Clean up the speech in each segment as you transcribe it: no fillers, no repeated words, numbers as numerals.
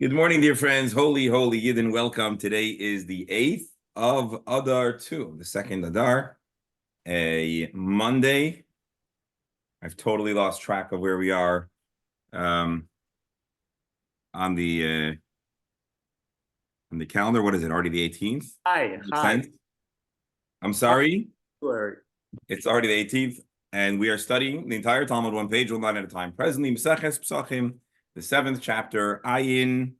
Good morning, dear friends. Holy Yidden, welcome. Today is the 8th of Adar 2, the second Adar, a Monday. I've totally lost track of where we are on the calendar. What is it? Already the 18th? Hi. I'm sorry. Sure. It's already the 18th, and we are studying the entire Talmud one page, one line at a time. Presently, Pesachim, the 7th chapter, Ayin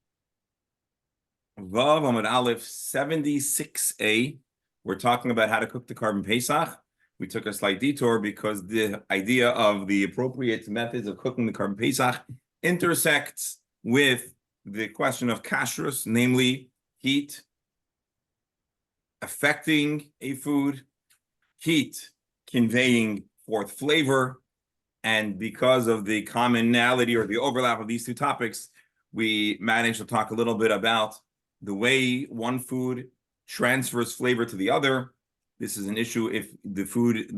Vav Amud Aleph 76a. We're talking about how to cook the carbon Pesach. We took a slight detour because the idea of the appropriate methods of cooking the carbon Pesach intersects with the question of kashrus, namely heat affecting a food, heat conveying forth flavor, and because of the commonality or the overlap of these two topics, we managed to talk a little bit about the way one food transfers flavor to the other. This is an issue if the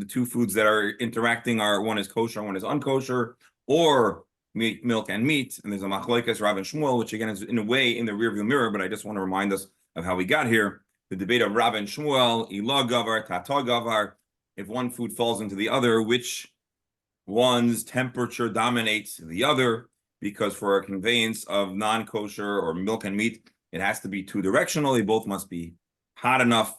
two foods that are interacting are one is kosher, one is unkosher, or milk and meat. And there's a machlokas, Rav and Shmuel, which again is in a way in the rearview mirror, but I just want to remind us of how we got here. The debate of Rav and Shmuel, ilah gavar, tata gavar. If one food falls into the other, which one's temperature dominates the other? Because for a conveyance of non-kosher or milk and meat, it has to be two-directional. They both must be hot enough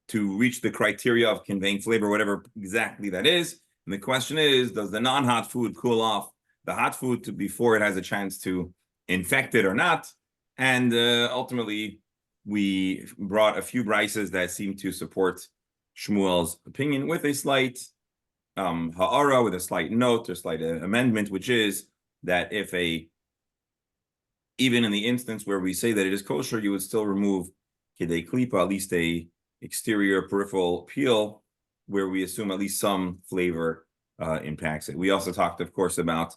to reach the criteria of conveying flavor, whatever exactly that is. And the question is, does the non-hot food cool off the hot food before it has a chance to infect it or not? And ultimately, we brought a few brises that seem to support Shmuel's opinion with a slight ha'ara, with a slight note or slight amendment, which is that even in the instance where we say that it is kosher, you would still remove kidei klipa, at least a exterior peripheral peel, where we assume at least some flavor impacts it. We also talked, of course, about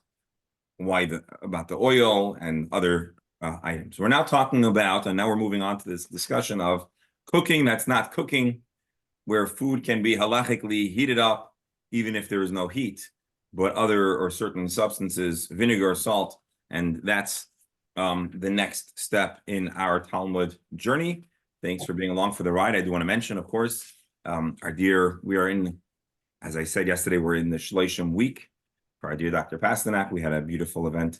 the oil and other items. We're now talking about, and now we're moving on to this discussion of cooking that's not cooking, where food can be halachically heated up, even if there is no heat, but other or certain substances, vinegar or salt, and that's the next step in our Talmud journey. Thanks for being along for the ride. I do want to mention, of course, we are in, as I said yesterday, we're in the Shloshim week for our dear Dr. Pasternak. We had a beautiful event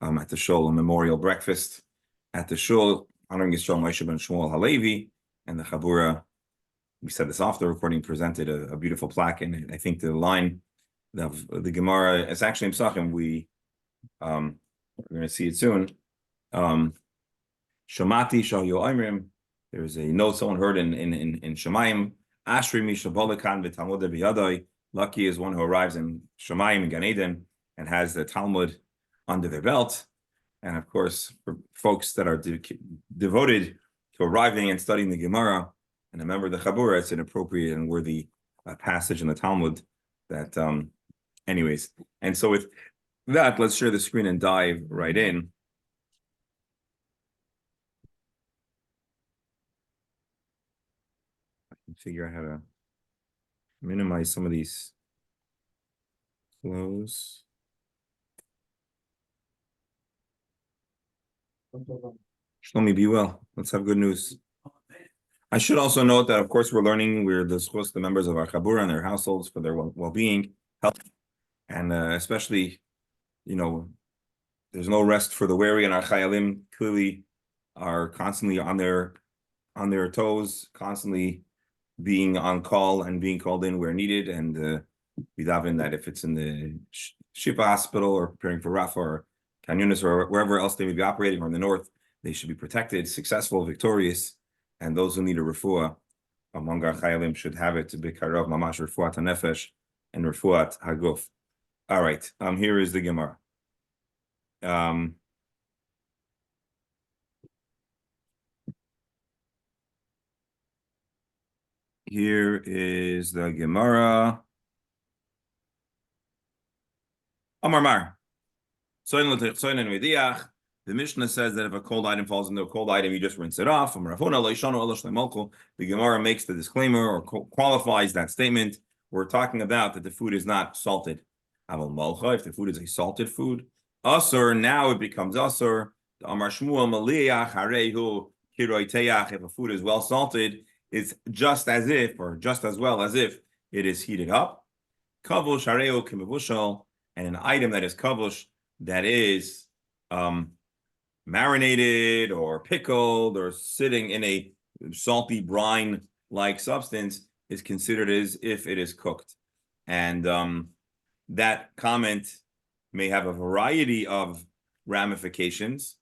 at the Shul, a memorial breakfast at the Shul, honoring Yisrael Moshe ben Shmuel Halevi, and the Chabura. We said this off the recording, presented a beautiful plaque, and I think the line of the Gemara, it's actually in Pesachim, we're going to see it soon. Shamati Shal Yoimrim. There's a note someone heard in Shemayim. Ashri mi shabolakan v'talmud b'yadai. Lucky is one who arrives in Shemayim in Gan Eden and has the Talmud under their belt. And of course, for folks that are devoted to arriving and studying the Gemara and a member of the Chabura, it's an appropriate and worthy passage in the Talmud. That, anyways. And so with that, let's share the screen and dive right in. Figure out how to minimize some of these flows. Shlomi, be well. Let's have good news. I should also note that, of course, we're discussing the members of our Chabura and their households for their well-being, health, and especially, there's no rest for the weary, and our Chayalim clearly are constantly on their toes, constantly being on call and being called in where needed, and we daven that if it's in the Shifa hospital or preparing for Rafa or Kanyunis or wherever else they may be operating, or in the north, they should be protected, successful, victorious, and those who need a refuah among our chayalim should have it to be karav mamash refuat hanefesh and refuat haguf. All right, here is the Gemara. Here is the Gemara. Amar Mar. The Mishnah says that if a cold item falls into a cold item, you just rinse it off. The Gemara makes the disclaimer or qualifies that statement. We're talking about that the food is not salted. If the food is a salted food, asur, now it becomes asur. Amar Shmuel Maliach Harehu Kiroiteach. If a food is well salted, it's just as if, or just as well as if, it is heated up. Kavush Hareu Kimavushal, and an item that is kavush, that is marinated or pickled or sitting in a salty brine-like substance, is considered as if it is cooked. And that comment may have a variety of ramifications,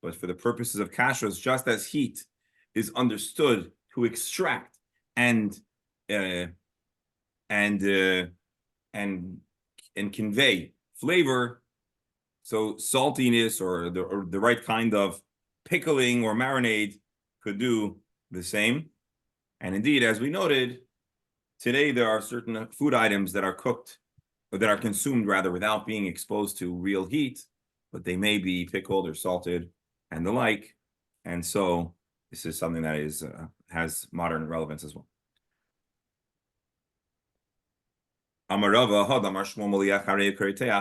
but for the purposes of kashrus, just as heat is understood to extract and convey flavor, so saltiness or the right kind of pickling or marinade could do the same. And indeed, as we noted, today there are certain food items that are cooked, or that are consumed rather, without being exposed to real heat, but they may be pickled or salted and the like. And so this is something that is has modern relevance as well.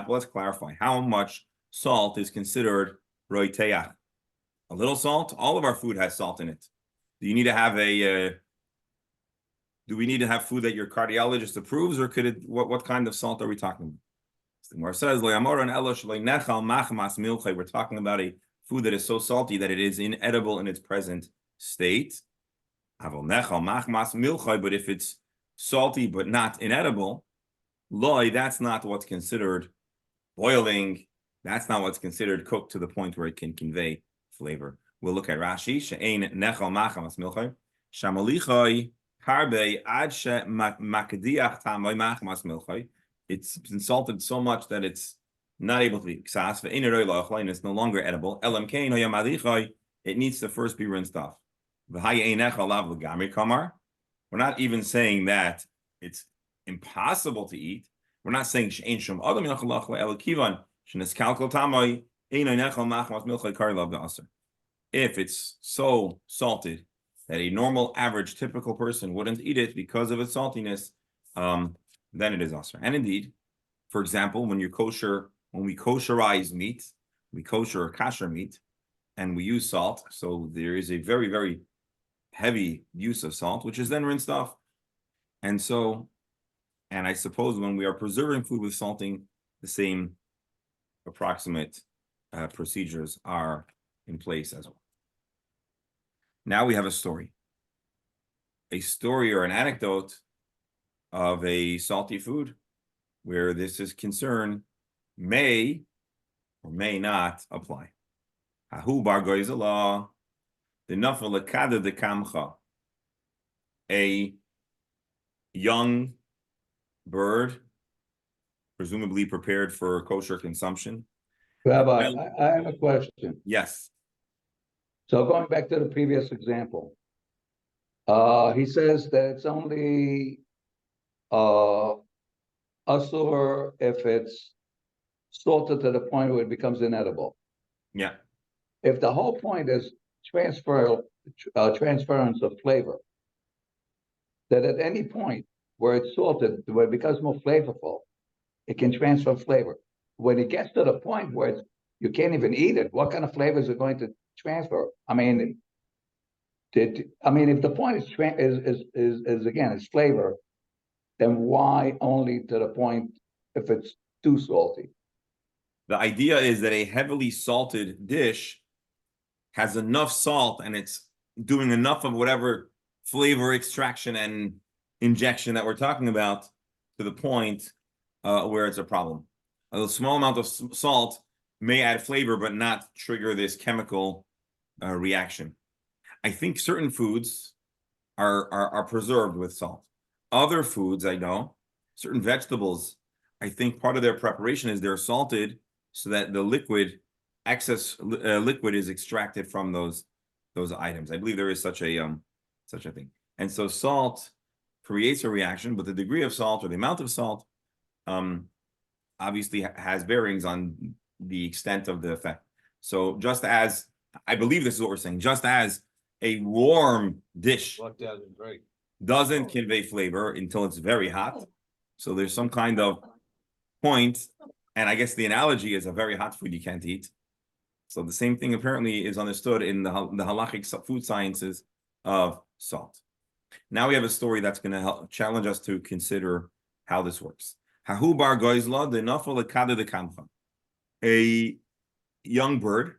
Let's clarify how much salt is considered roiteach. A little salt. All of our food has salt in it. Do you need to have do we need to have food that your cardiologist approves, or could it? What kind of salt are we talking about? The Gemara says, we're talking about a food that is so salty that it is inedible in its present state. But if it's salty but not inedible, loy, that's not what's considered boiling. That's not what's considered cooked to the point where it can convey flavor. We'll look at Rashi. She'ein nechal machamas milchay. Shamalichai harbe ad she makdiach tamay machamas milchay. It's been salted so much that it's not able to be ksas. And it's no longer edible. Elam kein hayamalichai. It needs to first be rinsed off. We're not even saying that it's impossible to eat. We're not saying if it's so salted that a normal, average, typical person wouldn't eat it because of its saltiness, then it is asr. And indeed, for example, when we kosherize meat, we kosher or kasher meat, and we use salt, so there is a very, very heavy use of salt, which is then rinsed off. And I suppose when we are preserving food with salting, the same approximate procedures are in place as well. Now we have a story or an anecdote of a salty food where this is concerned may or may not apply. Hahu bar goizala, the nafal lekada de kamcha, a young bird, presumably prepared for kosher consumption. Rabbi, I have a question. Yes. So going back to the previous example, he says that it's only asur if it's salted to the point where it becomes inedible. Yeah. If the whole point is transference of flavor, that at any point where it's salted, where it becomes more flavorful, it can transfer flavor. When it gets to the point where you can't even eat it, what kind of flavors are going to transfer? I mean, if the point is again, it's flavor, then why only to the point if it's too salty? The idea is that a heavily salted dish has enough salt and it's doing enough of whatever flavor extraction and injection that we're talking about to the point where it's a problem. A small amount of salt may add flavor but not trigger this chemical reaction. I think certain foods are preserved with salt. Other foods, I know, certain vegetables, I think part of their preparation is they're salted so that the excess liquid is extracted from those items. I believe there is such a thing. And so salt creates a reaction, but the degree of salt or the amount of salt obviously has bearings on the extent of the effect. So just as, I believe this is what we're saying, just as a warm dish doesn't convey flavor until it's very hot. So there's some kind of point, and I guess the analogy is a very hot food you can't eat. So the same thing apparently is understood in the halachic food sciences of salt. Now we have a story that's going to help challenge us to consider how this works. Hahu bar goizla de nafal lekada de kamcha. A young bird.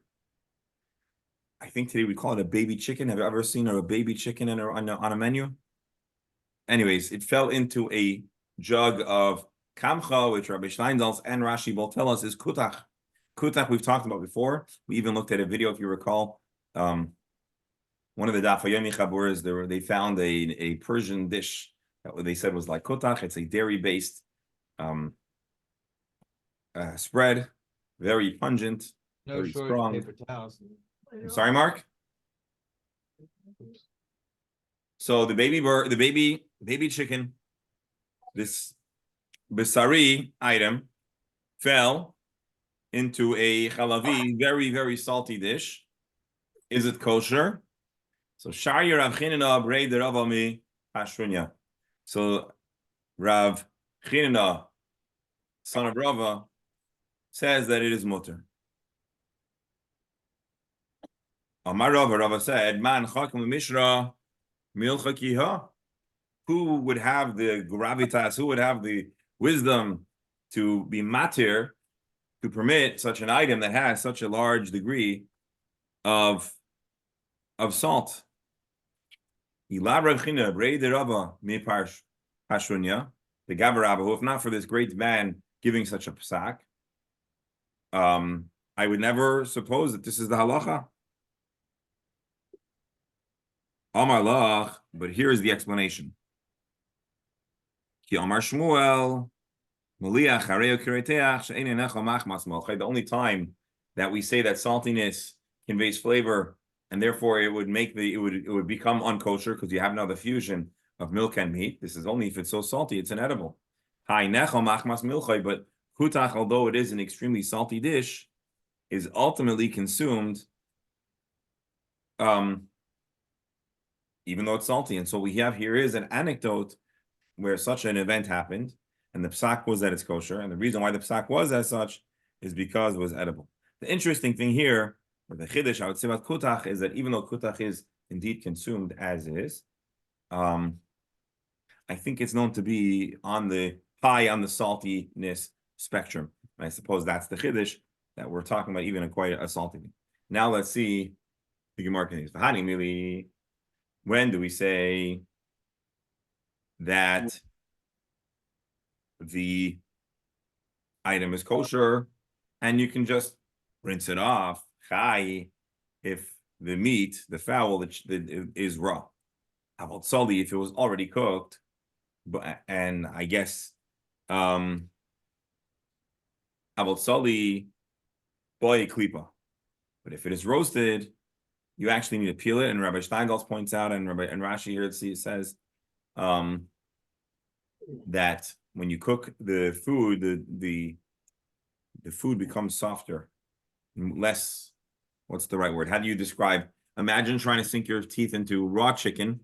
I think today we call it a baby chicken. Have you ever seen a baby chicken on a menu? Anyways, it fell into a jug of kamcha, which Rabbi Steindals and Rashi both tell us is kutach. Kutach we've talked about before. We even looked at a video, if you recall. One of the Daf Yomi Chaburas, they found a Persian dish that they said was like kutach. It's a dairy-based spread, very pungent, very strong. Paper towels. I'm sorry, Mark. So the baby chicken, this bisari item fell into a chalavi, very, very salty dish. Is it kosher? So Shari Rav Chinina Brei de Rav Ami Hashrunya. So Rav Chinina, son of Rava, says that it is mutter. Amar Rava said, Man Chakim Mishra Milcha Kiha. Who would have the gravitas? Who would have the wisdom to be matir, to permit such an item that has such a large degree of salt? The Gavar Rabba, who if not for this great man giving such a psak, I would never suppose that this is the halacha. Amar lach, but here is the explanation. Ki Amar Shmuel, the only time that we say that saltiness conveys flavor, and therefore it would make it would become unkosher because you have now the fusion of milk and meat. This is only if it's so salty, it's inedible. But kutach, although it is an extremely salty dish, is ultimately consumed, even though it's salty. And so what we have here is an anecdote where such an event happened, and the psak was that it's kosher. And the reason why the psak was as such is because it was edible. The interesting thing here, or the chiddush I would say about kutach, is that even though kutach is indeed consumed as is, I think it's known to be high on the saltiness spectrum. And I suppose that's the chiddush that we're talking about, even quite a salty thing. Now let's see the Gemara continues. When do we say that the item is kosher and you can just rinse it off, chai, if the meat, the fowl that is raw? About sali, if it was already cooked, and I guess about sali, boy klipa. But if it is roasted, you actually need to peel it. And Rabbi Steindals points out, and Rashi here it says that when you cook the food, the food becomes softer, less. What's the right word? How do you describe? Imagine trying to sink your teeth into raw chicken,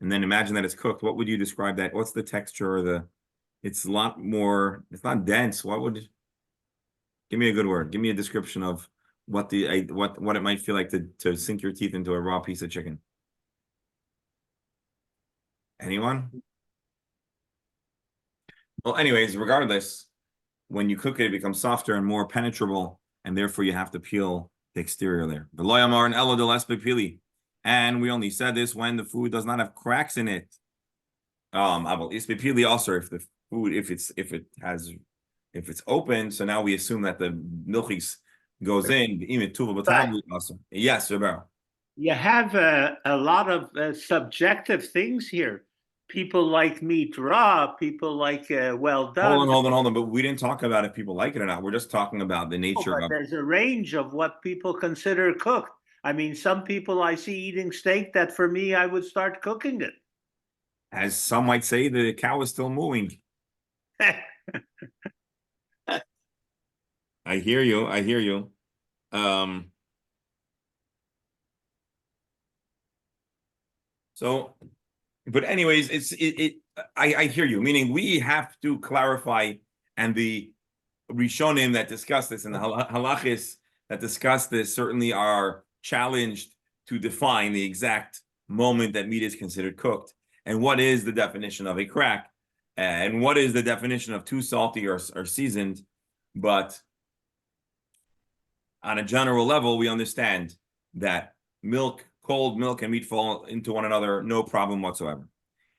and then imagine that it's cooked. What would you describe that? What's the texture? Or it's a lot more. It's not dense. Give me a good word. Give me a description of what it might feel like to sink your teeth into a raw piece of chicken. Anyone? Well, anyways, regardless, when you cook it, it becomes softer and more penetrable, and therefore you have to peel the exterior layer. And we only said this when the food does not have cracks in it. Also, if the food, if it's open, so now we assume that the milchis goes in. Yes, Rebel. You have a lot of subjective things here. People like meat raw, people like well done. Hold on. But we didn't talk about if people like it or not. We're just talking about the nature of. There's a range of what people consider cooked. I mean, some people I see eating steak that for me, I would start cooking it. As some might say, the cow is still mooing. I hear you. So, but anyways, I hear you. Meaning we have to clarify, and the Rishonim that discuss this in the halachis that discuss this certainly are challenged to define the exact moment that meat is considered cooked, and what is the definition of a crack, and what is the definition of too salty or seasoned. But on a general level, we understand that milk, cold milk, and meat fall into one another, no problem whatsoever.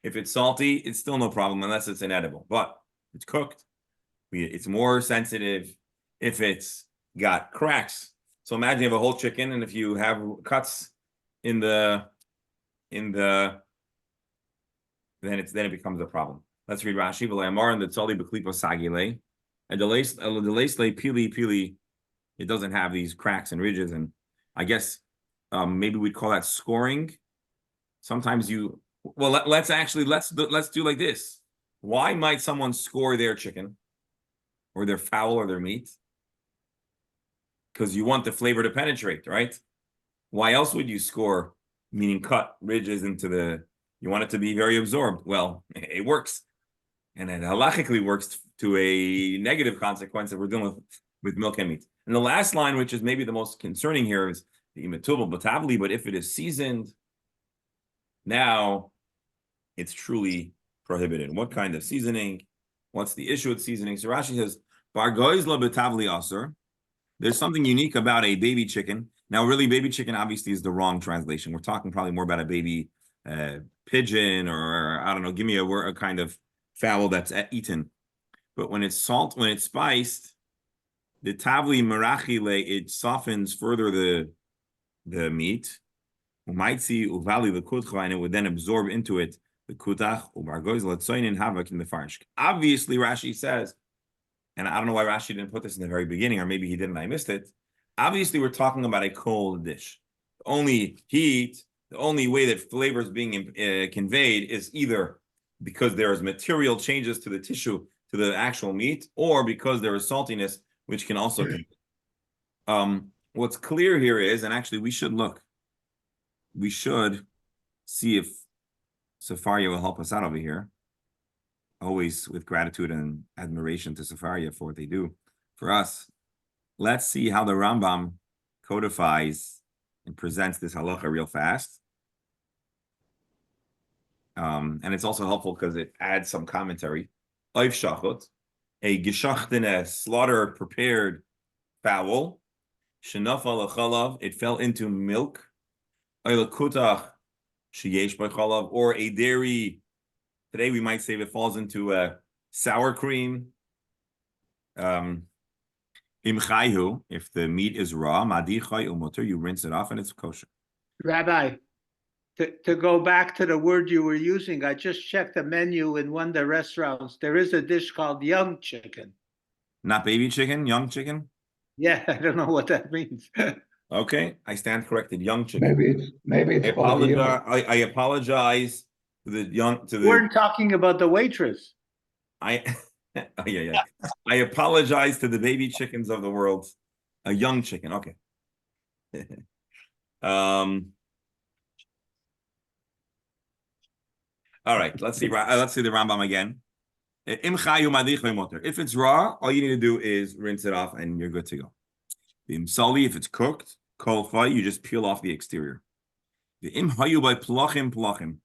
If it's salty, it's still no problem unless it's inedible. But if it's cooked, it's more sensitive. If it's got cracks, so imagine you have a whole chicken, and if you have cuts in the then it becomes a problem. Let's read Rashi. V'le'amar and the tzali b'klipa sagile, and the leisle pili. It doesn't have these cracks and ridges, and I guess maybe we'd call that scoring. Sometimes let's do like this. Why might someone score their chicken or their fowl or their meat? Because you want the flavor to penetrate, right? Why else would you score, meaning cut ridges you want it to be very absorbed? Well, it works. And it halachically works to a negative consequence if we're dealing with milk and meat. And the last line, which is maybe the most concerning here, is the imatubal batabli, but if it is seasoned, now it's truly prohibited. What kind of seasoning? What's the issue with seasoning? So Rashi says, Bargoiz la batabli asur. There's something unique about a baby chicken. Now, really, baby chicken obviously is the wrong translation. We're talking probably more about a baby pigeon, or I don't know, give me a kind of fowl that's eaten. But when it's spiced, the tavli merachile, it softens further the meat. Umaitzi uvali the kutcha, and it would then absorb into it the kutach ubargoiz letzoinin havak in the farsh. Obviously, Rashi says, and I don't know why Rashi didn't put this in the very beginning, or maybe he didn't, I missed it. Obviously, we're talking about a cold dish. The only way that flavor is being conveyed is either because there is material changes to the tissue, to the actual meat, or because there is saltiness, which can also what's clear here is, and actually we should see if Safaria will help us out over here, always with gratitude and admiration to Safaria for what they do for us. Let's see how the Rambam codifies and presents this halacha real fast. And it's also helpful because it adds some commentary. Oif shachot, a geschachtene, slaughtered, prepared fowl. Shenafal chalav, it fell into milk. Oil kutach, sheyesh by chalav, or a dairy. Today we might say it falls into sour cream. Imchayhu, if the meat is raw, madichay umoter, you rinse it off and it's kosher. Rabbi, to go back to the word you were using, I just checked the menu in one of the restaurants. There is a dish called young chicken. Not baby chicken, young chicken? Yeah, I don't know what that means. Okay, I stand corrected. Young chicken. Maybe it's I apologize to the young to the. We're talking about the waitress. Yeah. I apologize to the baby chickens of the world. A young chicken, okay. All right, let's see the Rambam again. If it's raw, all you need to do is rinse it off and you're good to go. The imsali, if it's cooked, kolfa, you just peel off the exterior. The imhayu by plachim,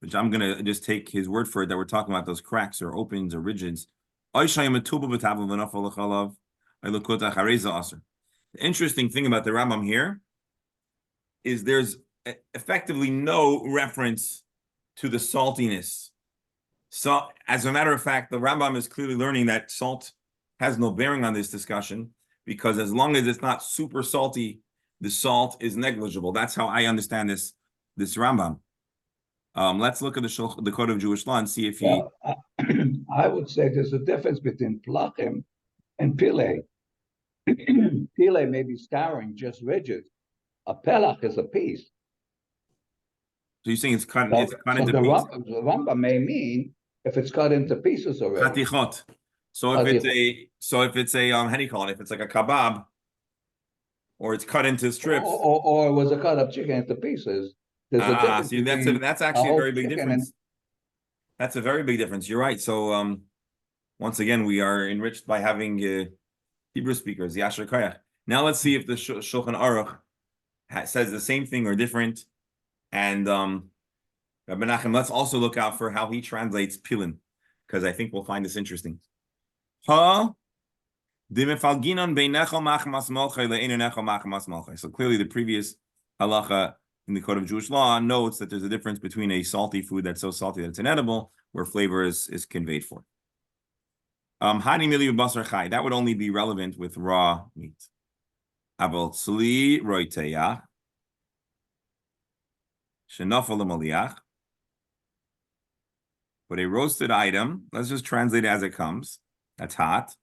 which I'm gonna just take his word for it, that we're talking about those cracks or openings or ridges. The interesting thing about the Rambam here is there's effectively no reference to the saltiness. So, as a matter of fact, the Rambam is clearly learning that salt has no bearing on this discussion, because as long as it's not super salty, the salt is negligible. That's how I understand this Rambam. Let's look at the Code of Jewish Law and see if he. I would say there's a difference between plachim and pile. Pile may be scouring just ridges. A pelach is a piece. So you're saying it's cut into pieces? The Rambam may mean if it's cut into pieces already. Chatichot. So if it's a how do you call it? If it's like a kebab, or it's cut into strips, or it was a cut up chicken into pieces. There's a difference. See, that's actually a very big difference. That's a very big difference. You're right. So once again, we are enriched by having Hebrew speakers. Yasher Koyach. Now let's see if the Shulchan Aruch says the same thing or different. And Rabbi Menachem, let's also look out for how he translates pilin, because I think we'll find this interesting. So clearly the previous halacha in the Code of Jewish Law notes that there's a difference between a salty food that's so salty that it's inedible, where flavor is conveyed for. That would only be relevant with raw meat. But a roasted item, let's just translate it as it comes. That's hot.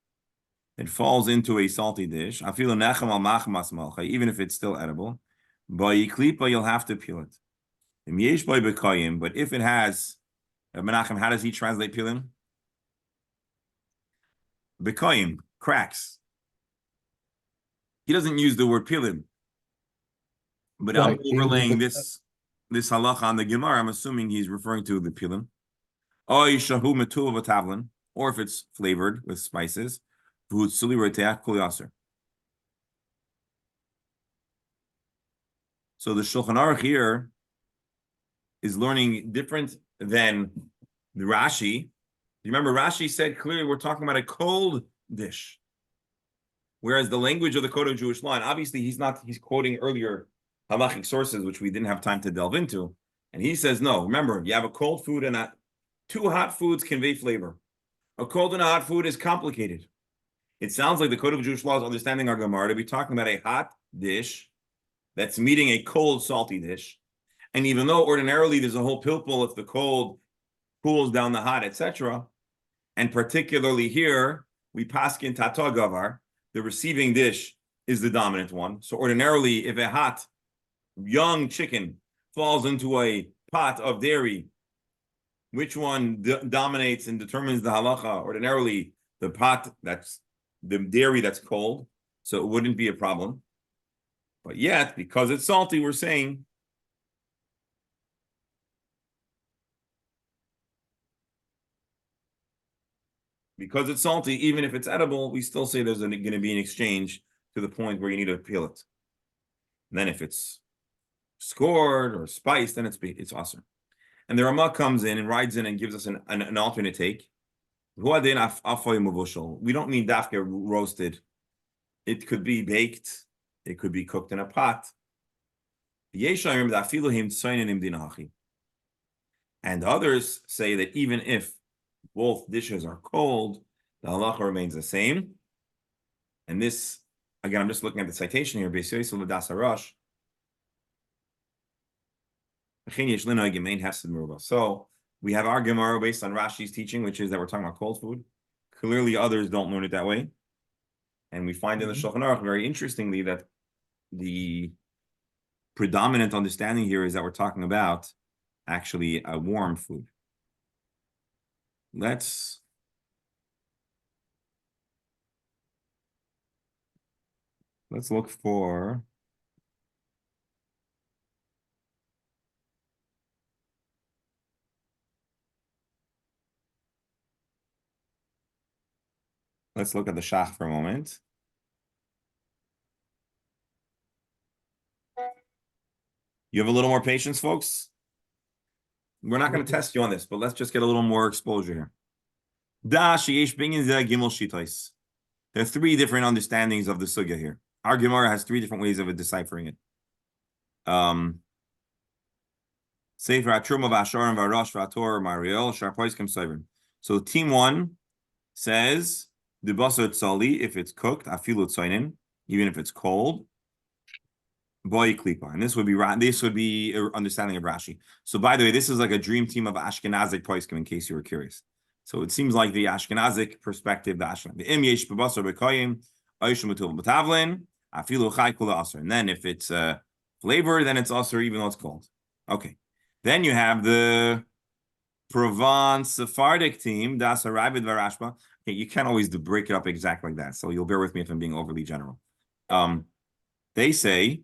It falls into a salty dish. Even if it's still edible. You'll have to peel it. But if it has, Menachem, how does he translate pilim? Bekoyim, cracks. He doesn't use the word pilim. But right. I'm overlaying this halacha on the Gemara. I'm assuming he's referring to the pilim. Or if it's flavored with spices. So the Shulchan Aruch here is learning different than the Rashi. You remember Rashi said clearly we're talking about a cold dish. Whereas the language of the Code of Jewish Law, and obviously he's quoting earlier halachic sources, which we didn't have time to delve into. And he says, no, remember, you have a cold food and two hot foods convey flavor. A cold and a hot food is complicated. It sounds like the Code of Jewish Law is understanding our Gemara to be talking about a hot dish that's meeting a cold, salty dish. And even though ordinarily there's a whole pilpul if the cold cools down the hot, etc., and particularly here, we paskin tata gavar, the receiving dish is the dominant one. So ordinarily, if a hot, young chicken falls into a pot of dairy, which one dominates and determines the halacha? Ordinarily, the pot that's the dairy that's cold, so it wouldn't be a problem. But yet, because it's salty, we're saying because it's salty, even if it's edible, we still say there's going to be an exchange to the point where you need to peel it. And then if it's scored or spiced, then it's awesome. And the Ramah comes in and rides in and gives us an alternate take. We don't mean dafka roasted. It could be baked. It could be cooked in a pot. And others say that even if both dishes are cold, the halacha remains the same. And this, again, I'm just looking at the citation here. So we have our Gemara based on Rashi's teaching, which is that we're talking about cold food. Clearly, others don't learn it that way. And we find in the Shulchan Aruch, very interestingly, that the predominant understanding here is that we're talking about actually a warm food. Let's look for let's look at the Shach for a moment. You have a little more patience, folks? We're not going to test you on this, but let's just get a little more exposure here. There are three different understandings of the sugya here. Our Gemara has three different ways of deciphering it. So team one says the basar tzali, if it's cooked, afilu tzainin, even if it's cold, boy klipa, and this would be understanding of Rashi. So by the way, this is like a dream team of Ashkenazic poskim, in case you were curious. So it seems like the Ashkenazic perspective, and then if it's flavored, then it's also even though it's cold. Okay. Then you have the Provence Sephardic team, Das Harabid Varashba. Okay, you can't always break it up exactly like that, so you'll bear with me if I'm being overly general. They say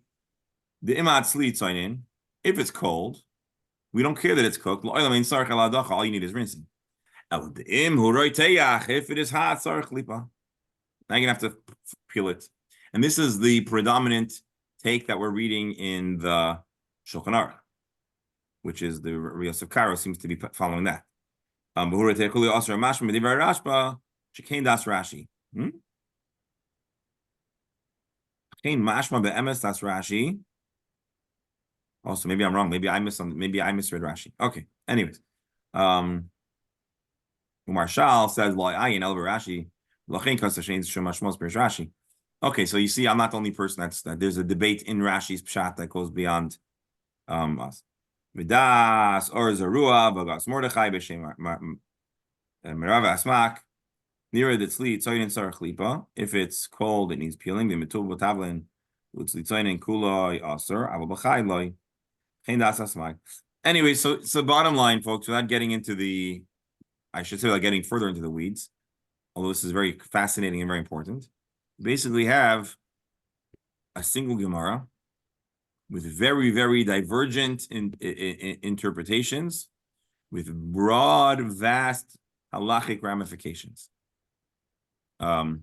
the imad tzli, if it's cold, we don't care that it's cooked. All you need is rinsing. If it is hot, now you're gonna have to peel it. And this is the predominant take that we're reading in the Shulchan Aruch, which is the Rios of Cairo seems to be following that. Rashi. That's Rashi. Also, maybe I'm wrong. Maybe I misread Rashi. Okay. Anyways, Marshall says, Rashi. Rashi. Okay, so you see, I'm not the only person there's a debate in Rashi's pshat that goes beyond us. Vidas or Zarua, Bagas Mordechai, B'Shem Merav Asmak, Nira Ditzli, Tzoyin Sarach Lipa. If it's cold, it needs peeling. The Mitul B'Tavlin, Utzli Tzoyin Kuloi Aser, Ava B'Chai Loi, Chein Das Asmak. Anyway, so bottom line, folks, without getting into I should say, like getting further into the weeds, although this is very fascinating and very important. Basically have a single Gemara with very, very divergent interpretations, with broad, vast halachic ramifications. So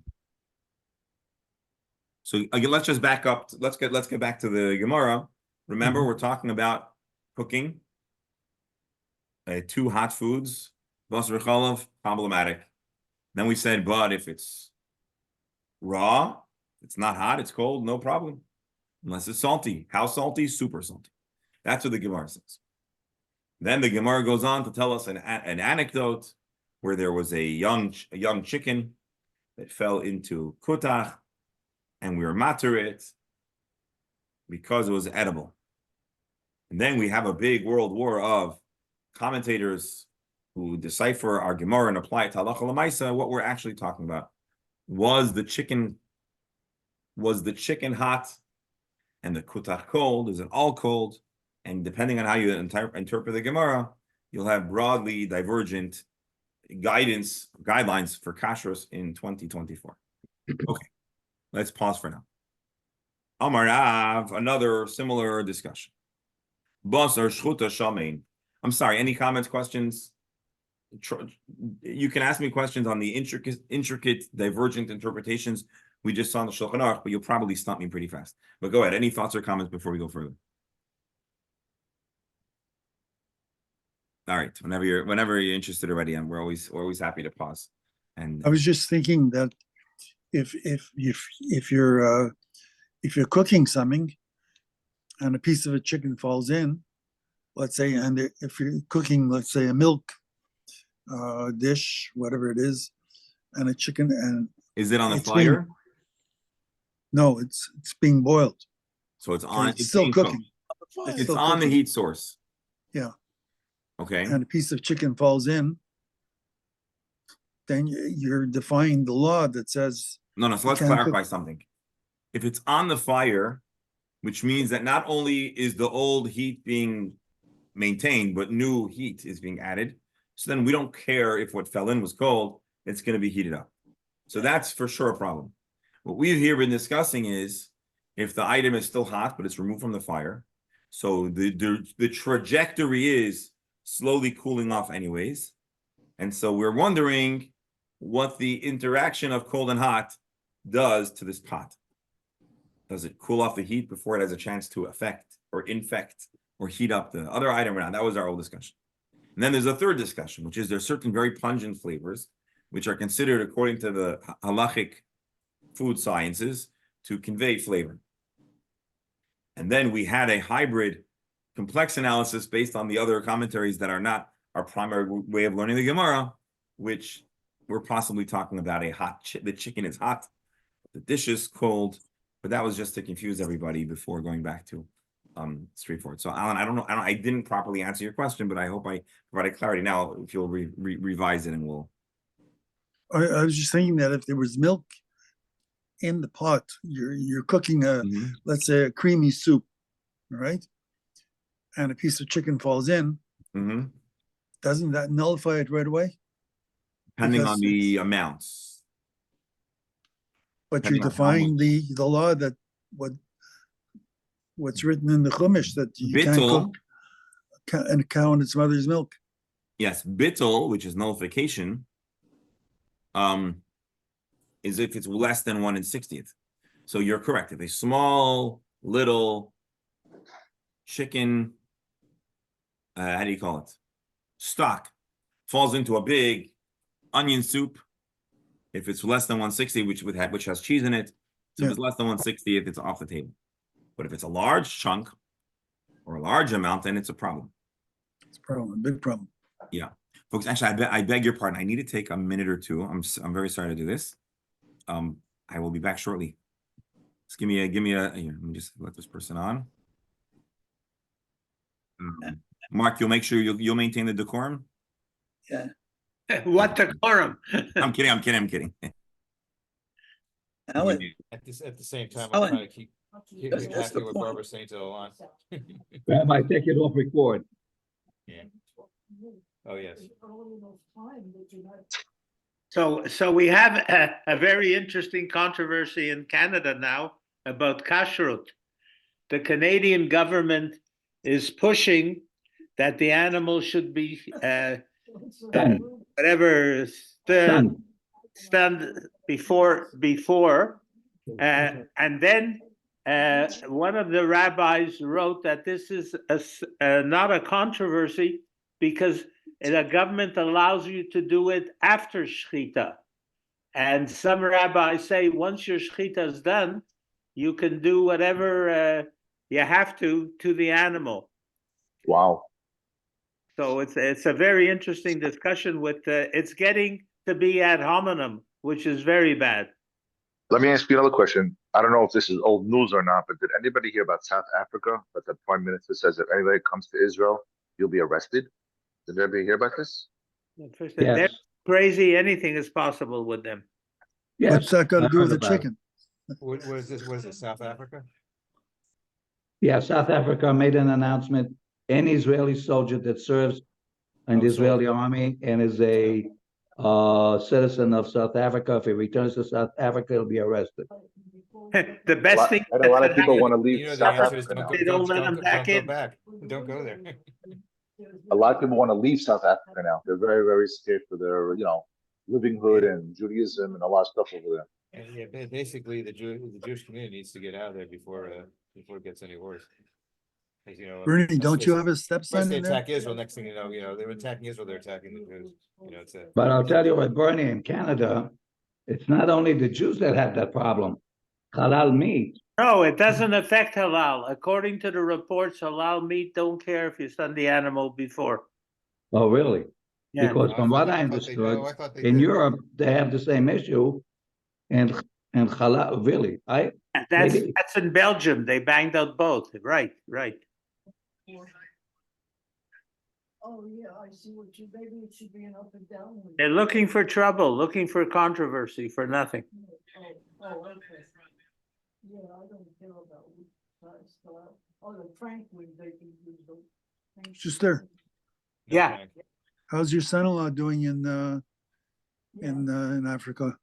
again, let's just back up. Let's get back to the Gemara. Remember, we're talking about cooking 2 hot foods, basar chalav, problematic. Then we said, but if it's raw, it's not hot, it's cold, no problem. Unless it's salty. How salty? Super salty. That's what the Gemara says. Then the Gemara goes on to tell us an anecdote where there was a young chicken that fell into kutach, and we were matter it because it was edible. And then we have a big world war of commentators who decipher our Gemara and apply it to halacha l'maisa. What we're actually talking about was the chicken hot and the kutach cold? Is it all cold? And depending on how you interpret the Gemara, you'll have broadly divergent guidelines for kashrus in 2024. Okay, let's pause for now. Amar Rav, another similar discussion. Basar shchuta shamein. I'm sorry, any comments, questions? You can ask me questions on the intricate divergent interpretations we just saw in the Shulchan Aruch, but you'll probably stump me pretty fast. But go ahead. Any thoughts or comments before we go further? All right. Whenever you're interested already, we're always happy to pause. And I was just thinking that if you're cooking something and a piece of a chicken falls in, let's say, and if you're cooking, let's say, a milk dish, whatever it is, and a chicken, and is it on the fire? No, it's being boiled. So it's on. It's still cooking. It's on the heat source. Yeah. Okay. And a piece of chicken falls in, then you're defying the law that says. No. So let's clarify something. If it's on the fire, which means that not only is the old heat being maintained, but new heat is being added. So then we don't care if what fell in was cold, it's going to be heated up. So that's for sure a problem. What we've here been discussing is if the item is still hot, but it's removed from the fire. So the trajectory is slowly cooling off anyways. And so we're wondering what the interaction of cold and hot does to this pot. Does it cool off the heat before it has a chance to affect or infect or heat up the other item or not? That was our old discussion. And then there's a third discussion, which is there's certain very pungent flavors, which are considered, according to the halachic food sciences, to convey flavor. And then we had a hybrid complex analysis based on the other commentaries that are not our primary way of learning the Gemara, which we're possibly talking about the chicken is hot, the dish is cold, but that was just to confuse everybody before going back to straightforward. So Alan, I don't know, I didn't properly answer your question, but I hope I provided clarity. Now, if you'll revise it and we'll. I was just thinking that if there was milk in the pot, you're cooking let's say a creamy soup, right? And a piece of chicken falls in, doesn't that nullify it right away? Depending on the amounts. But you're defying the law that what's written in the Chumash that you can't cook a cow in its mother's milk. Yes, bittul, which is nullification, is if it's less than 1/60. So you're correct. If a small little chicken, how do you call it? Stock falls into a big onion soup. If it's less than 160, which has cheese in it, so if Yeah. it's less than 160, if it's off the table. But if it's a large chunk or a large amount, then it's a problem. It's a problem, a big problem. Yeah, folks. Actually, I beg your pardon. I need to take a minute or two. I'm very sorry to do this. I will be back shortly. Just give me a here, let me just let this person on. Mark, you'll make sure you'll maintain the decorum. What decorum? I'm kidding. Alan, At the same time, Alan, I'm trying to keep that's happy the with point. Barbara saying to Alon. Rabbi, take it off record. Yeah. Oh, yes. So we have a very interesting controversy in Canada now about kashrut. The Canadian government is pushing that the animal should be whatever stand before, and then one of the rabbis wrote that this is not a controversy because the government allows you to do it after shechita. And some rabbis say once your shechita is done, you can do whatever you have to the animal. Wow. So it's a very interesting discussion with it's getting to be ad hominem, which is very bad. Let me ask you another question. I don't know if this is old news or not, but did anybody hear about South Africa? But the prime minister says if anybody comes to Israel, you'll be arrested. Did anybody hear about this? They're Yes, crazy. Anything is possible with them. yes. What's that got to I do with heard the about it. chicken? What is this? What is it? South Africa? Yeah, South Africa made an announcement. Any Israeli soldier that serves in the Oh, Israeli army and is a citizen of South Africa, if he returns to South Africa, he'll be arrested. The best thing And a lot of that people want to You leave know, the South answer is Africa now. They don't let them back don't go in. back. Don't go there. A lot of people want to leave South Africa now. They're very, very scared for their, livelihood and Judaism and a lot of stuff over there. And yeah, basically, the Jewish community needs to get out of there before it gets any worse. 'Cause, Bernie, don't you have a Once stepson they in there? attack Israel, next thing you know, they're attacking Israel, they're attacking the Jews. It's a. But I'll tell you what, Bernie, in Canada, it's not only the Jews that have that problem. Halal meat, No, it doesn't affect halal. According to the reports, halal meat don't care if you send the animal before. oh, really? Yeah. Because from what I I understood, thought they in did. Europe, they have the same issue. And halal, really, maybe- That's in Belgium. They banged out both. Right. Oh, yeah, I see what you, maybe it should be an up and down. one. They're looking for trouble, looking for controversy for nothing. Okay. Yeah, I don't care about which size style. Oh, the Frank wing, they can use them. Just there. Yeah. How's your son-in-law doing in Africa?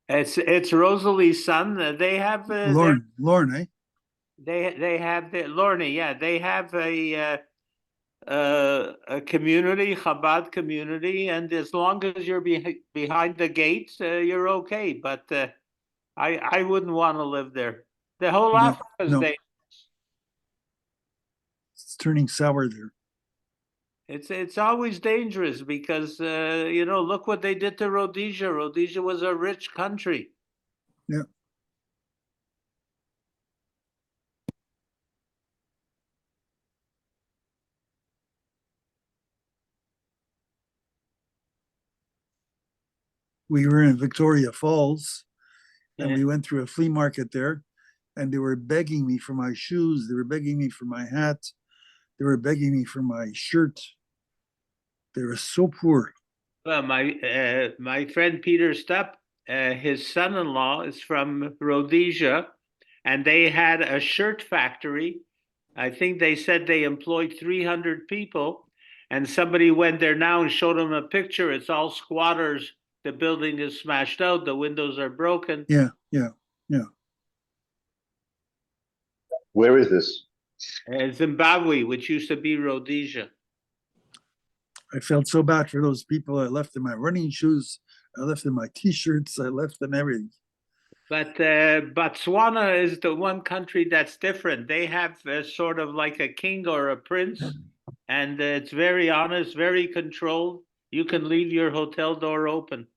It's Rosalie's son. They have Lauren, eh? they have the Lorne, yeah. They have a community, Chabad community, and as long as you're behind the gates, you're okay. But I wouldn't want to live there. The whole No, Africa is no. dangerous. It's turning sour there. It's always dangerous because look what they did to Rhodesia. Rhodesia was a rich country. Yeah. We were in Victoria Falls and Yeah. we went through a flea market there and they were begging me for my shoes. They were begging me for my hat. They were begging me for my shirt. They were so poor. Well, my friend Peter Stupp, his son-in-law is from Rhodesia, and they had a shirt factory. I think they said they employed 300 people, and somebody went there now and showed them a picture. It's all squatters. The building is smashed out. The windows are broken. Yeah. Where is this? Zimbabwe, which used to be Rhodesia. I felt so bad for those people. I left in my running shoes. I left in my t-shirts. I left in everything. But Botswana is the one country that's different. They have sort of like a king or a prince, and it's very honest, very controlled. You can leave your hotel door open.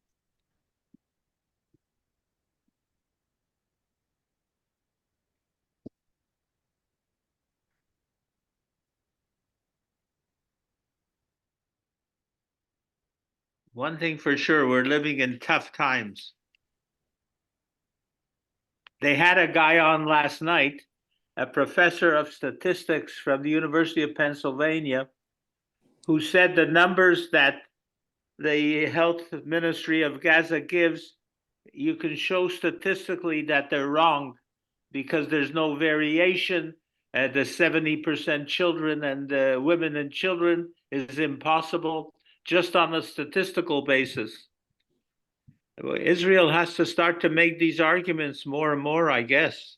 One thing for sure, we're living in tough times. They had a guy on last night, a professor of statistics from the University of Pennsylvania, who said the numbers that the health ministry of Gaza gives, you can show statistically that they're wrong because there's no variation. The 70% children and women and children is impossible just on a statistical basis. Israel has to start to make these arguments more and more, I guess.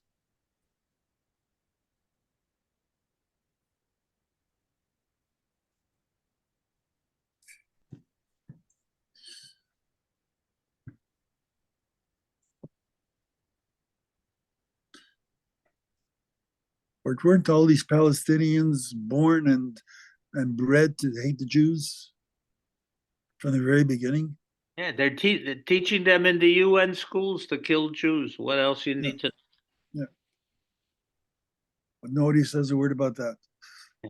Or weren't all these Palestinians born and bred to hate the Jews from the very beginning? Yeah, they're teaching them in the UN schools to kill Jews. What else you need to? But nobody says a word about that.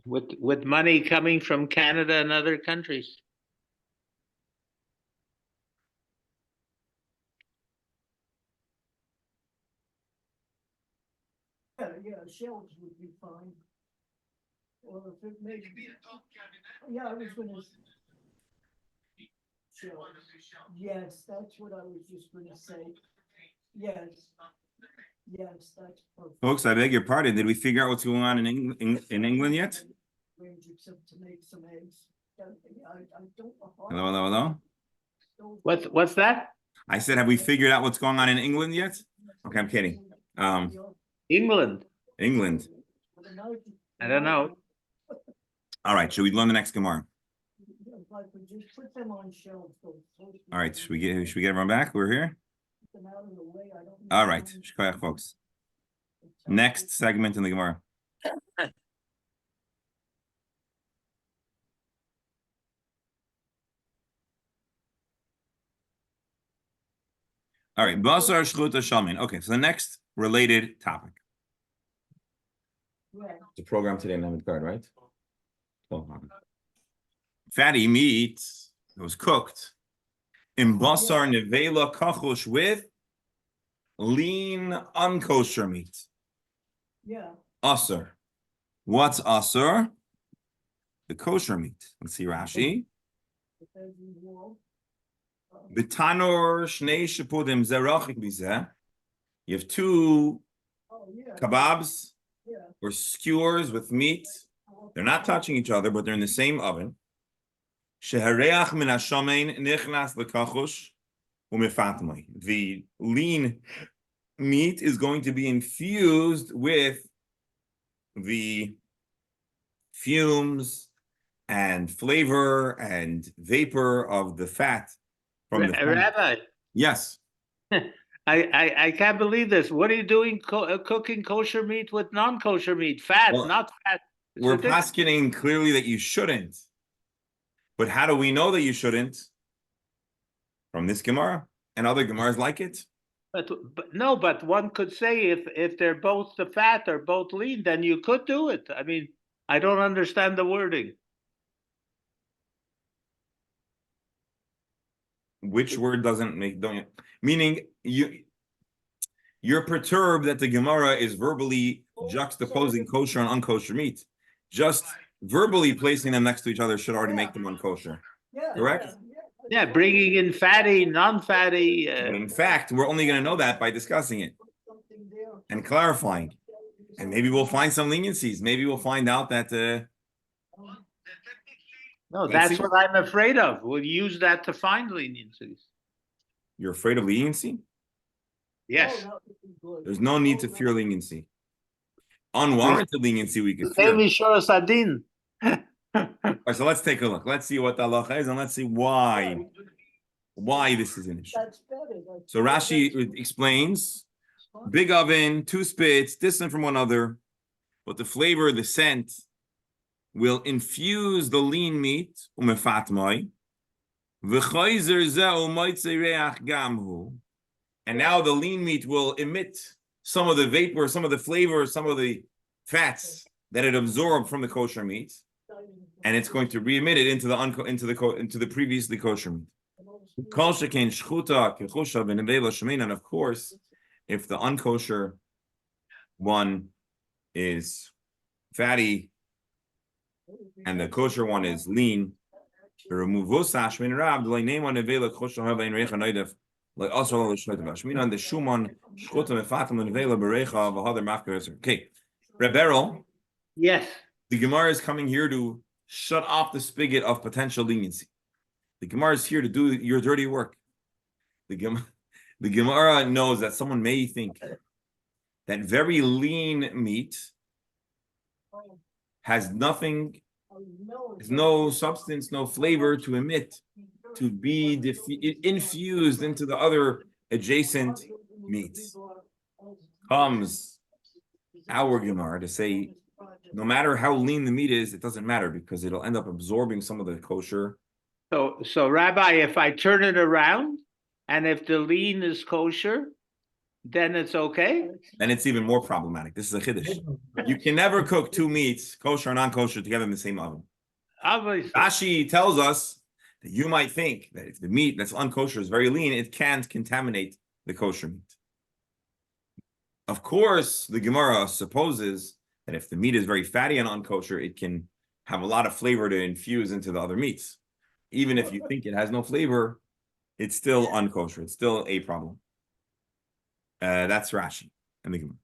With money coming from Canada and other countries. Yeah, shells would be fine. Or if it made. Yeah, I was gonna. Shells. Yes, that's what I was just gonna say. Yes. Yes, that's perfect. Folks, I beg your pardon. Did we figure out what's going on in England yet? Range except to make some eggs. I don't know how. Hello, hello. What's that? I said, have we figured out what's going on in England yet? Okay, I'm kidding. England. England. I don't know. All right, should we learn the next Gemara? If I could just put them on shelves. All right, should we get everyone back? We're here. All right, shkoyach, folks. Next segment in the Gemara. All right, basar shchuta shamin. Okay, so the next related topic. The program today, Mehmet card, right? Oh, fatty meat that was cooked in basar nevela kachush with lean unkosher meat. Yeah. Asur. What's asur? The kosher meat. Let's see Rashi. B'tanor shnei shepudim zerachik bizeh. You have two kebabs or skewers with meat. They're not touching each other, but they're in the same oven. Shehareach min hashamein nichnas lekachush u'mifatmei. The lean meat is going to be infused with the fumes and flavor and vapor of the fat from the fat. Rabbi. Yes. I can't believe this. What are you doing cooking kosher meat with non-kosher meat? Fat, Well, not fat. We're paskening clearly that you shouldn't. But how do we know that you shouldn't? From this Gemara and other Gemaras like it. But one could say if they're both the fat or both lean, then you could do it. I mean, I don't understand the wording. Which word doesn't make meaning you're perturbed that the Gemara is verbally juxtaposing kosher and unkosher meat. Just verbally placing them next to each other should already make them unkosher. Correct? Yeah, bringing in fatty, non-fatty. But in fact, we're only going to know that by discussing it and clarifying. And maybe we'll find some leniencies. Maybe we'll find out that. No, that's what I'm afraid of. We'll use that to find leniencies. You're afraid of leniency? Yes. There's no need to fear leniency. Unwarranted leniency we could fear. All right, so let's take a look. Let's see what the halacha is and let's see why this is an issue. So Rashi explains big oven, 2 spits, distant from one another, but the flavor, the scent, will infuse the lean meat, umefatmai, v'chayzer zeu moitzei reach gamhu, and now the lean meat will emit some of the vapor, some of the flavor, some of the fats that it absorbed from the kosher meat, and it's going to re-emit it into the previously kosher meat. Kol shekain shchuta kechusha v'nevela shemein, and of course, if the unkosher one is fatty and the kosher one is lean, the remove vosash min rab the name on nevela kosher have ein recha noidef like also all the shloit about shmin on the shuman shchuta mefatim nevela berecha v'hader mafker. Okay, Rebero, Yes. the Gemara is coming here to shut off the spigot of potential leniency. The Gemara is here to do your dirty work. The Gemara knows that someone may think that very lean meat has nothing, has no substance, no flavor to emit, to be infused into the other adjacent meats. Comes our Gemara to say, no matter how lean the meat is, it doesn't matter because it'll end up absorbing some of the kosher. So Rabbi, if I turn it around and if the lean is kosher, then it's okay? Then it's even more problematic. This is a chiddush. You can never cook 2 meats, kosher and non-kosher, together in the same oven. Obviously. Rashi tells us that you might think that if the meat that's unkosher is very lean, it can't contaminate the kosher meat. Of course, the Gemara supposes that if the meat is very fatty and unkosher, it can have a lot of flavor to infuse into the other meats. Even if you think it has no flavor, it's still unkosher. It's still a problem. That's Rashi. And the Gemara.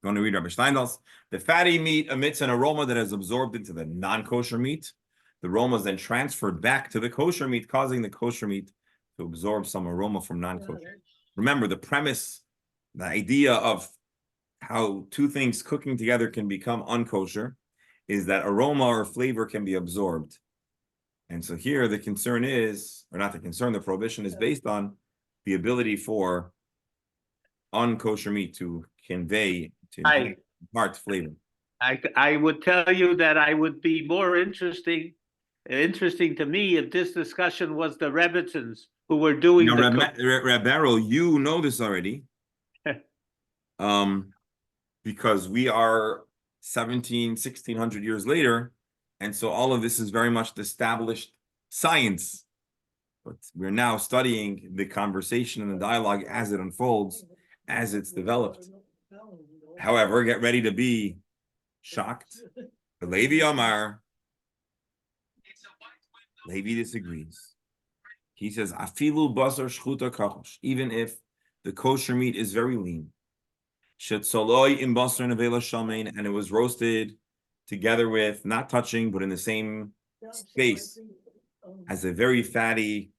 Going to read Rabbi Steindal's. The fatty meat emits an aroma that is absorbed into the non-kosher meat. The aroma is then transferred back to the kosher meat, causing the kosher meat to absorb some aroma from non-kosher. Remember, the premise, the idea of how 2 things cooking together can become unkosher is that aroma or flavor can be absorbed. And so here the concern is, or not the concern, the prohibition is based on the ability for unkosher meat to convey, to impart flavor. I would tell you that I would be more interesting to me if this discussion was the Rebbitzins who were doing the Rabbero, you know this already. Because we are 1600 years later, and so all of this is very much established science. But we're now studying the conversation and the dialogue as it unfolds, as it's developed. However, get ready to be shocked. The Levi Amar, Levi disagrees. He says, "Afilu basar shchuta kachosh." Even if the kosher meat is very lean, shetzoloi im basar nevela shamein, and it was roasted together with, not touching, but in the same space as a very fatty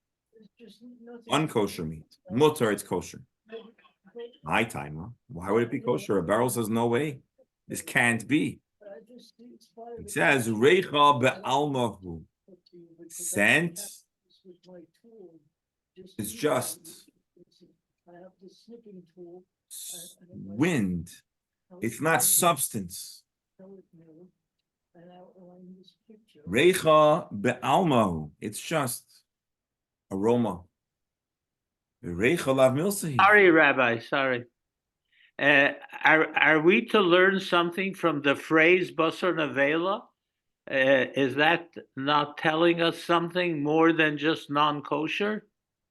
unkosher meat. Mutter, it's kosher. My timer. Why would it be kosher? A barrel says no way. This can't be. It says reicha be'almahu. Scent is just wind. It's not substance. Reicha be'almahu. It's just aroma. Reicha lav milsahi. Sorry, Rabbi, sorry. Are we to learn something from the phrase basar nevela? Is that not telling us something more than just non-kosher?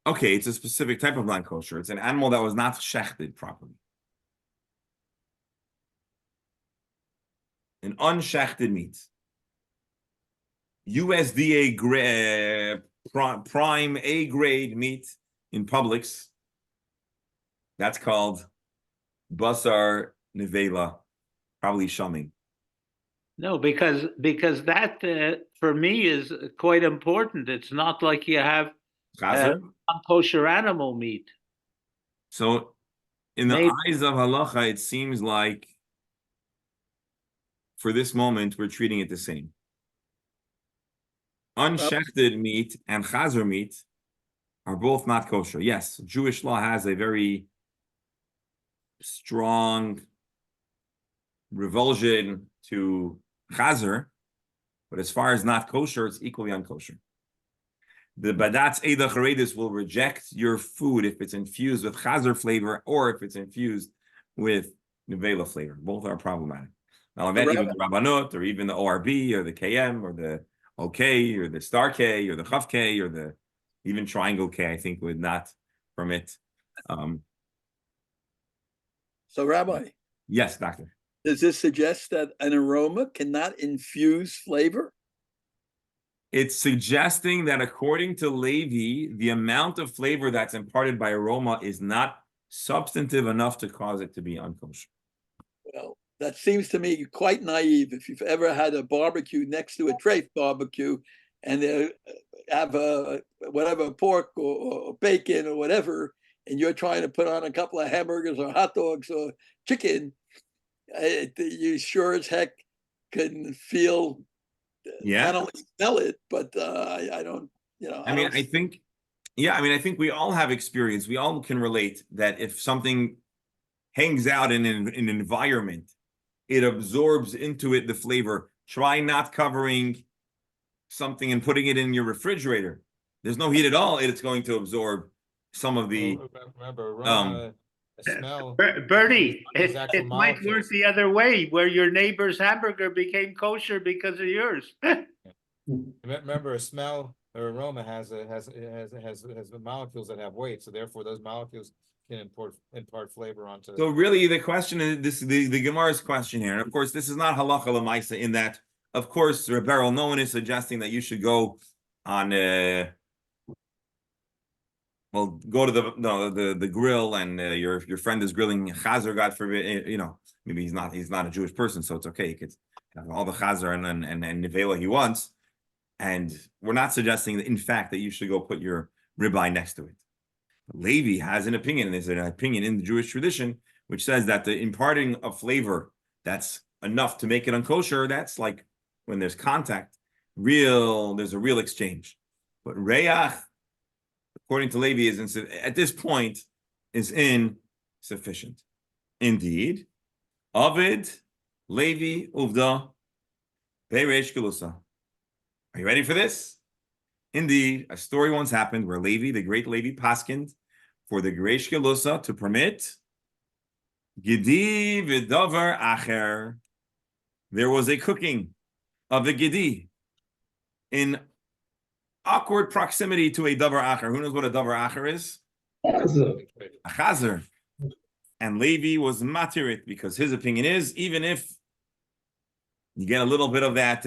Okay, it's a specific type of non-kosher. It's an animal that was not shechted properly. An unshechted meat. USDA prime A grade meat in Publix. That's called basar nevela, probably shaming. No, because that for me is quite important. It's not like you have non-kosher animal meat. So, in the eyes of halacha, it seems like for this moment we're treating it the same. Unshechted meat and chazer meat are both not kosher. Yes, Jewish law has a very strong revulsion to chazer, but as far as not kosher, it's equally unkosher. The badatz eda charedis will reject your food if it's infused with chazer flavor or if it's infused with nevela flavor. Both are problematic. Now, even the rabbanot or even the ORB or the KM or the OK or the star K or the Chaf K or the even triangle K, I think would not permit. So, Rabbi, Yes, doctor. does this suggest that an aroma cannot infuse flavor? It's suggesting that according to Levi, the amount of flavor that's imparted by aroma is not substantive enough to cause it to be unkosher. Well, that seems to me quite naive. If you've ever had a barbecue next to a treif barbecue and they have a whatever pork or bacon or whatever, and you're trying to put on a couple of hamburgers or hot dogs or chicken, you sure as heck can feel, not only smell it, but I don't, I think we all have experience. We all can relate that if something hangs out in an environment, it absorbs into it the flavor. Try not covering something and putting it in your refrigerator. There's no heat at all. It's going to absorb some of the. Remember, aroma, smell. Bernie, These it actual might work molecules. the other way, where your neighbor's hamburger became kosher because of yours. Remember, a smell or aroma has molecules that have weight, so therefore those molecules can impart flavor onto. So really, the question is the Gemara's question here, and of course, this is not halacha l'maisa in that. Of course, Rebel, no one is suggesting that you should go on. Go to the grill and your friend is grilling chazer, God forbid. Maybe he's not a Jewish person, so it's okay. He could have all the chazer and nevela he wants. And we're not suggesting that, in fact, that you should go put your ribeye next to it. Levi has an opinion, and there's an opinion in the Jewish tradition which says that the imparting of flavor that's enough to make it unkosher, that's like when there's contact, there's a real exchange. But reach, according to Levi, at this point is insufficient. Indeed, Ovid, Levi, Uvda, Beresh Gelusa. Are you ready for this? Indeed, a story once happened where Levi, the great Levi, paskined for the Geresh Gelusa to permit Gidi v'davar acher. There was a cooking of the Gidi in awkward proximity to a davar acher. Who knows what a davar acher is? A chazer. And Levi was matirit because his opinion is, even if you get a little bit of that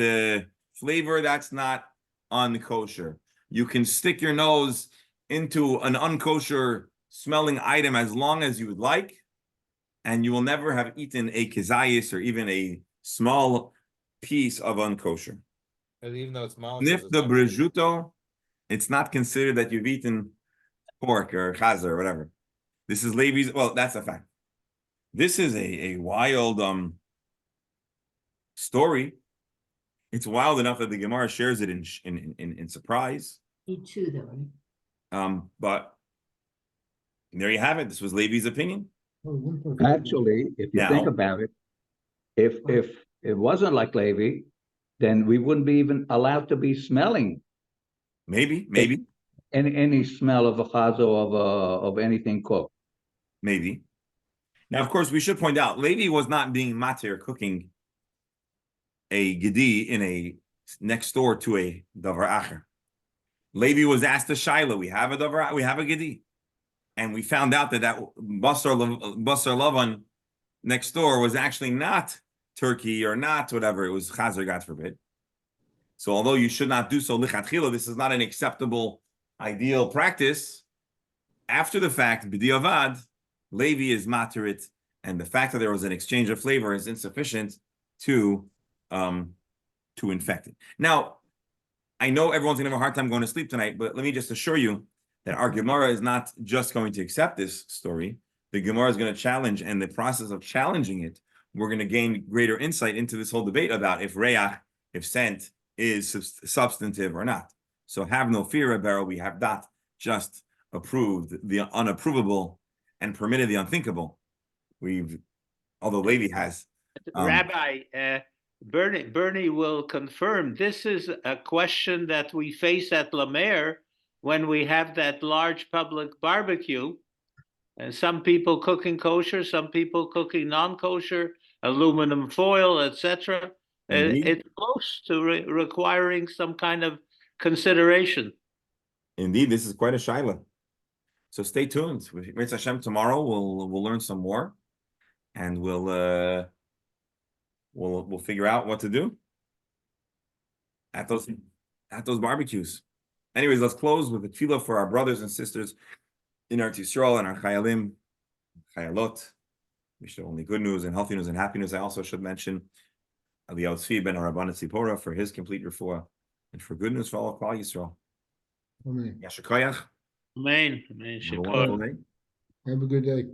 flavor, that's not unkosher. You can stick your nose into an unkosher smelling item as long as you would like, and you will never have eaten a kezayis or even a small piece of unkosher. Even though it's molecules. If the brejuto, it's not considered that you've eaten pork or chazer or whatever. This is Levi's. Well, that's a fact. This is a wild story. It's wild enough that the Gemara shares it in surprise. Me too, though, right? But there you have it. This was Levi's opinion. Actually, if you think Now- about it, if it wasn't like Levi, then we wouldn't be even allowed to be smelling Maybe, any smell of a chazo of anything cooked. maybe. Now, of course, we should point out, Levi was not being matir cooking a gedi in a next door to a davar acher. Levi was asked a shaila. We have a gedi, and we found out that basar lavan next door was actually not turkey or not whatever. It was chazer, God forbid. So, although you should not do so lichatchila, this is not an acceptable, ideal practice. After the fact, b'diavad, Levi is materit, and the fact that there was an exchange of flavor is insufficient to infect it. Now, I know everyone's gonna have a hard time going to sleep tonight, but let me just assure you that our Gemara is not just going to accept this story. The Gemara is going to challenge, and the process of challenging it, we're going to gain greater insight into this whole debate about if reach, if scent, is substantive or not. So have no fear, Rebera. We have not just approved the unapprovable and permitted the unthinkable. although Levi has. Rabbi, Bernie will confirm, this is a question that we face at La Mer when we have that large public barbecue. And some people cooking kosher, some people cooking non-kosher, aluminum foil, etc. Indeed. It's close to requiring some kind of consideration. Indeed, this is quite a shaila. So stay tuned. With Pesachim tomorrow, we'll learn some more, and we'll figure out what to do at those barbecues. Anyways, let's close with a tefillah for our brothers and sisters in Eretz Yisrael and our chayalim, chayalot. We should only good news and healthy news and happy news. I also should mention Eliyahu Tzvi ben Rabban Tzipora for his complete refuah, and for good news for all of Klal Yisrael. Amen. Yashar koyach. Amen. Have a wonderful day. Have a good day.